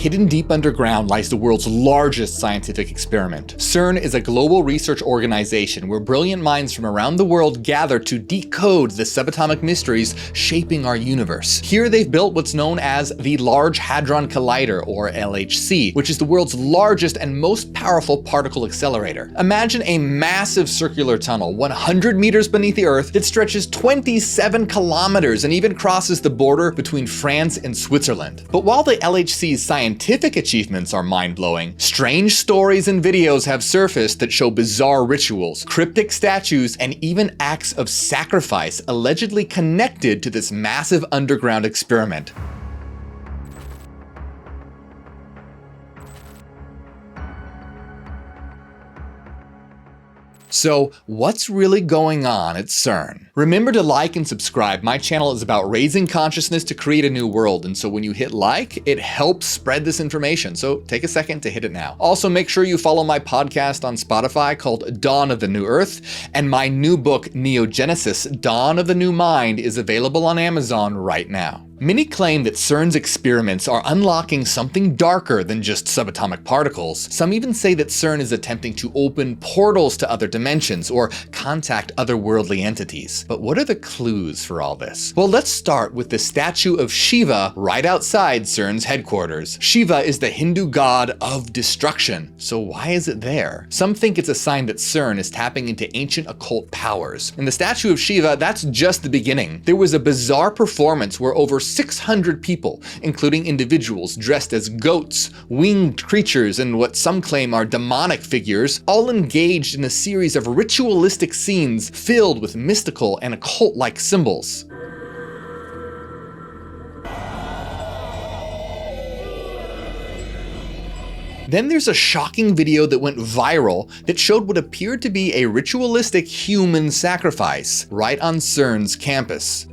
Hidden deep underground lies the world's largest scientific experiment. CERN is a global research organization where brilliant minds from around the world gather to decode the subatomic mysteries shaping our universe. Here they've built what's known as the Large Hadron Collider, or LHC, which is the world's largest and most powerful particle accelerator. Imagine a massive circular tunnel 100 meters beneath the Earth that stretches 27 kilometers and even crosses the border between France and Switzerland. But while the LHC's scientific achievements are mind-blowing, strange stories and videos have surfaced that show bizarre rituals, cryptic statues, and even acts of sacrifice allegedly connected to this massive underground experiment. So, what's really going on at CERN? Remember to like and subscribe. My channel is about raising consciousness to create a new world, and so when you hit like, it helps spread this information, so take a second to hit it now. Also, make sure you follow my podcast on Spotify called Dawn of the New Earth, and my new book, Neogenesis, Dawn of the New Mind, is available on Amazon right now. Many claim that CERN's experiments are unlocking something darker than just subatomic particles. Some even say that CERN is attempting to open portals to other dimensions or contact otherworldly entities. But what are the clues for all this? Well, let's start with the statue of Shiva right outside CERN's headquarters. Shiva is the Hindu god of destruction, so why is it there? Some think it's a sign that CERN is tapping into ancient occult powers. And the statue of Shiva, that's just the beginning. There was a bizarre performance where over 600 people, including individuals dressed as goats, winged creatures, and what some claim are demonic figures, all engaged in a series of ritualistic scenes filled with mystical and occult-like symbols. Then there's a shocking video that went viral that showed what appeared to be a ritualistic human sacrifice right on CERN's campus.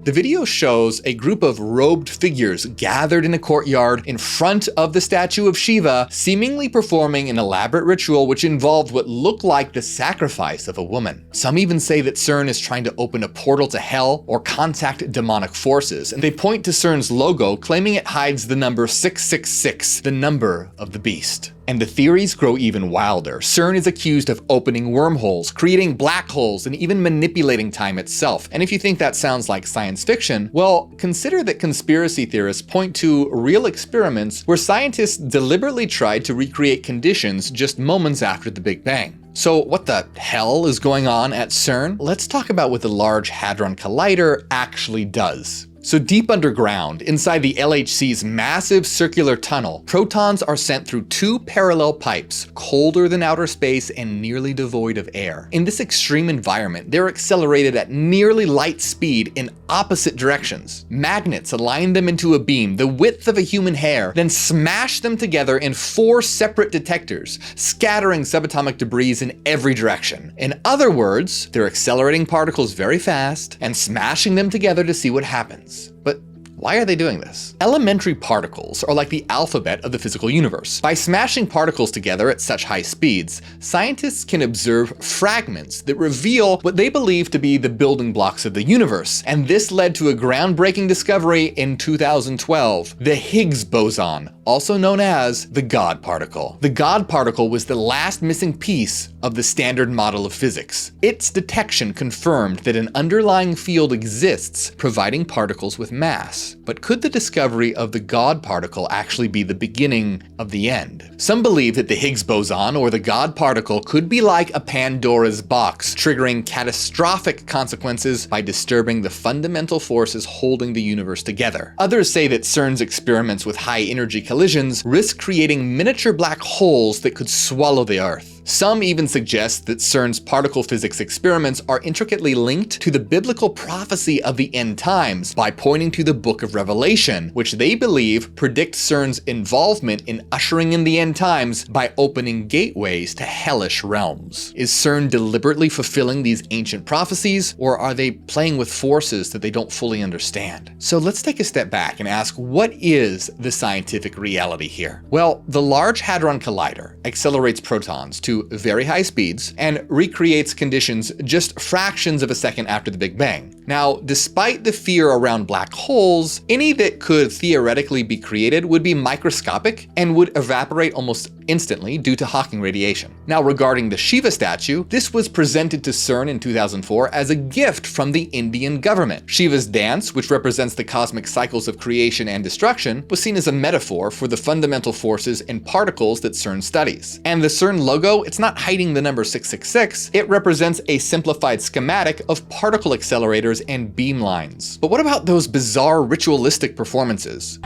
The video shows a group of robed figures gathered in a courtyard in front of the statue of Shiva, seemingly performing an elaborate ritual which involved what looked like the sacrifice of a woman. Some even say that CERN is trying to open a portal to hell or contact demonic forces, and they point to CERN's logo, claiming it hides the number 666, the number of the beast. And the theories grow even wilder. CERN is accused of opening wormholes, creating black holes, and even manipulating time itself. And if you think that sounds like science fiction, well, consider that conspiracy theorists point to real experiments where scientists deliberately tried to recreate conditions just moments after the Big Bang. So what the hell is going on at CERN? Let's talk about what the Large Hadron Collider actually does. So deep underground, inside the LHC's massive circular tunnel, protons are sent through two parallel pipes, colder than outer space and nearly devoid of air. In this extreme environment, they're accelerated at nearly light speed in opposite directions. Magnets align them into a beam the width of a human hair, then smash them together in 4 separate detectors, scattering subatomic debris in every direction. In other words, they're accelerating particles very fast and smashing them together to see what happens. But why are they doing this? Elementary particles are like the alphabet of the physical universe. By smashing particles together at such high speeds, scientists can observe fragments that reveal what they believe to be the building blocks of the universe. And this led to a groundbreaking discovery in 2012, the Higgs boson, also known as the God particle. The God particle was the last missing piece of the standard model of physics. Its detection confirmed that an underlying field exists, providing particles with mass. But could the discovery of the God particle actually be the beginning of the end? Some believe that the Higgs boson, or the God particle, could be like a Pandora's box, triggering catastrophic consequences by disturbing the fundamental forces holding the universe together. Others say that CERN's experiments with high-energy collisions risk creating miniature black holes that could swallow the Earth. Some even suggest that CERN's particle physics experiments are intricately linked to the biblical prophecy of the end times by pointing to the Book of Revelation, which they believe predicts CERN's involvement in ushering in the end times by opening gateways to hellish realms. Is CERN deliberately fulfilling these ancient prophecies, or are they playing with forces that they don't fully understand? So let's take a step back and ask, what is the scientific reality here? Well, the Large Hadron Collider accelerates protons to very high speeds and recreates conditions just fractions of a second after the Big Bang. Now, despite the fear around black holes, any that could theoretically be created would be microscopic and would evaporate almost instantly due to Hawking radiation. Now, regarding the Shiva statue, this was presented to CERN in 2004 as a gift from the Indian government. Shiva's dance, which represents the cosmic cycles of creation and destruction, was seen as a metaphor for the fundamental forces and particles that CERN studies. And the CERN logo, it's not hiding the number 666, it represents a simplified schematic of particle accelerators and beamlines. But what about those bizarre ritualistic performances?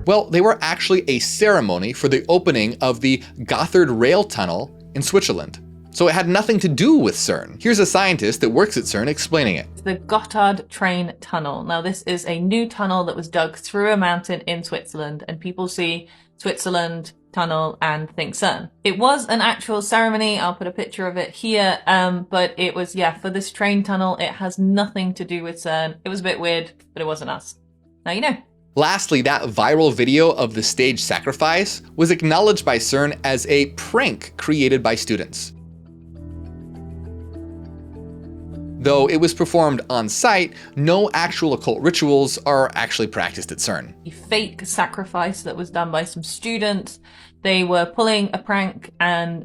Well, they were actually a ceremony for the opening of the Gotthard Rail Tunnel in Switzerland. So it had nothing to do with CERN. Here's a scientist that works at CERN explaining it. The Gotthard Train Tunnel. Now, this is a new tunnel that was dug through a mountain in Switzerland, and people see Switzerland tunnel and think CERN. It was an actual ceremony. I'll put a picture of it here. But it was, for this train tunnel. It has nothing to do with CERN. It was a bit weird, but it wasn't us. Now you know. Lastly, that viral video of the stage sacrifice was acknowledged by CERN as a prank created by students. Though it was performed on site, no actual occult rituals are actually practiced at CERN. A fake sacrifice that was done by some students. They were pulling a prank and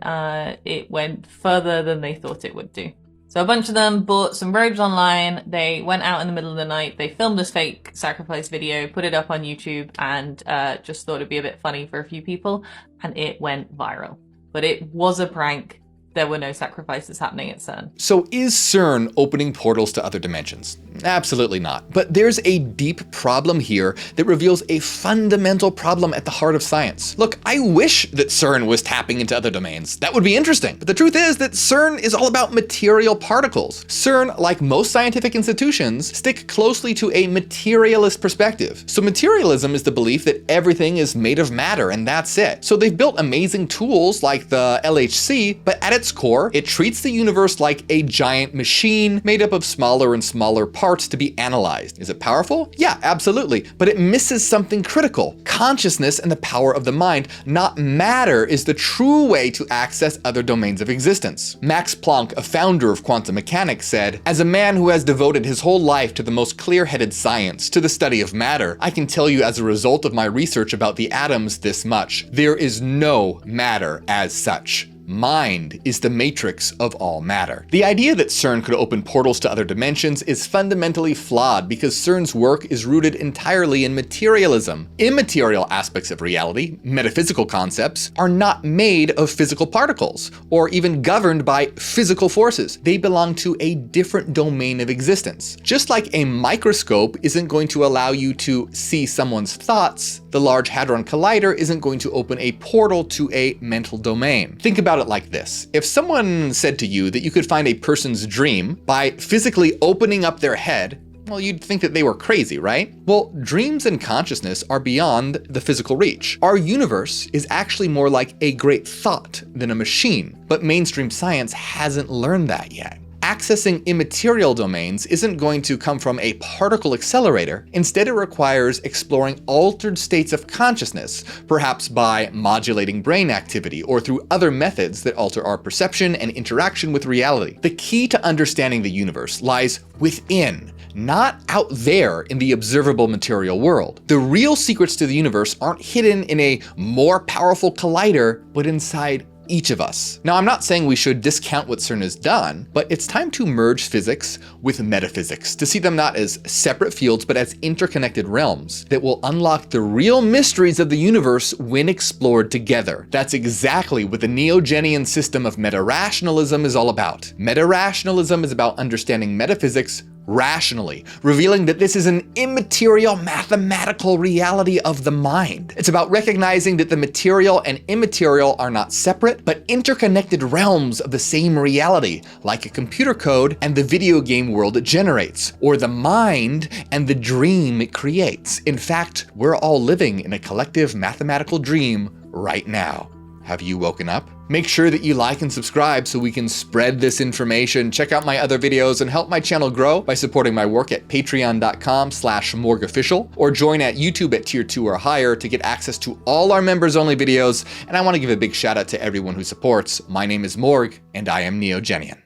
it went further than they thought it would do. So a bunch of them bought some robes online, they went out in the middle of the night, they filmed this fake sacrifice video, put it up on YouTube, and just thought it'd be a bit funny for a few people, and it went viral. But it was a prank. There were no sacrifices happening at CERN. So is CERN opening portals to other dimensions? Absolutely not. But there's a deep problem here that reveals a fundamental problem at the heart of science. Look, I wish that CERN was tapping into other domains. That would be interesting. But the truth is that CERN is all about material particles. CERN, like most scientific institutions, stick closely to a materialist perspective. So materialism is the belief that everything is made of matter and that's it. So they've built amazing tools like the LHC, but at its core, it treats the universe like a giant machine made up of smaller and smaller parts to be analyzed. Is it powerful? Yeah, absolutely. But it misses something critical. Consciousness and the power of the mind, not matter, is the true way to access other domains of existence. Max Planck, a founder of quantum mechanics, said, "As a man who has devoted his whole life to the most clear-headed science, to the study of matter, I can tell you as a result of my research about the atoms this much. There is no matter as such. Mind is the matrix of all matter." The idea that CERN could open portals to other dimensions is fundamentally flawed because CERN's work is rooted entirely in materialism. Immaterial aspects of reality, metaphysical concepts, are not made of physical particles or even governed by physical forces. They belong to a different domain of existence. Just like a microscope isn't going to allow you to see someone's thoughts, the Large Hadron Collider isn't going to open a portal to a mental domain. Think about it like this. If someone said to you that you could find a person's dream by physically opening up their head, well, you'd think that they were crazy, right? Well, dreams and consciousness are beyond the physical reach. Our universe is actually more like a great thought than a machine, but mainstream science hasn't learned that yet. Accessing immaterial domains isn't going to come from a particle accelerator. Instead, it requires exploring altered states of consciousness, perhaps by modulating brain activity or through other methods that alter our perception and interaction with reality. The key to understanding the universe lies within, not out there in the observable material world. The real secrets to the universe aren't hidden in a more powerful collider, but inside each of us. Now, I'm not saying we should discount what CERN has done, but it's time to merge physics with metaphysics, to see them not as separate fields, but as interconnected realms that will unlock the real mysteries of the universe when explored together. That's exactly what the Neogenian system of meta-rationalism is all about. Meta-rationalism is about understanding metaphysics rationally, revealing that this is an immaterial mathematical reality of the mind. It's about recognizing that the material and immaterial are not separate, but interconnected realms of the same reality, like a computer code and the video game world it generates, or the mind and the dream it creates. In fact, we're all living in a collective mathematical dream right now. Have you woken up? Make sure that you like and subscribe so we can spread this information. Check out my other videos and help my channel grow by supporting my work at patreon.com/MorgueOfficial or join at YouTube at tier 2 or higher to get access to all our members only videos. And I want to give a big shout out to everyone who supports. My name is Morgue and I am Neogenian.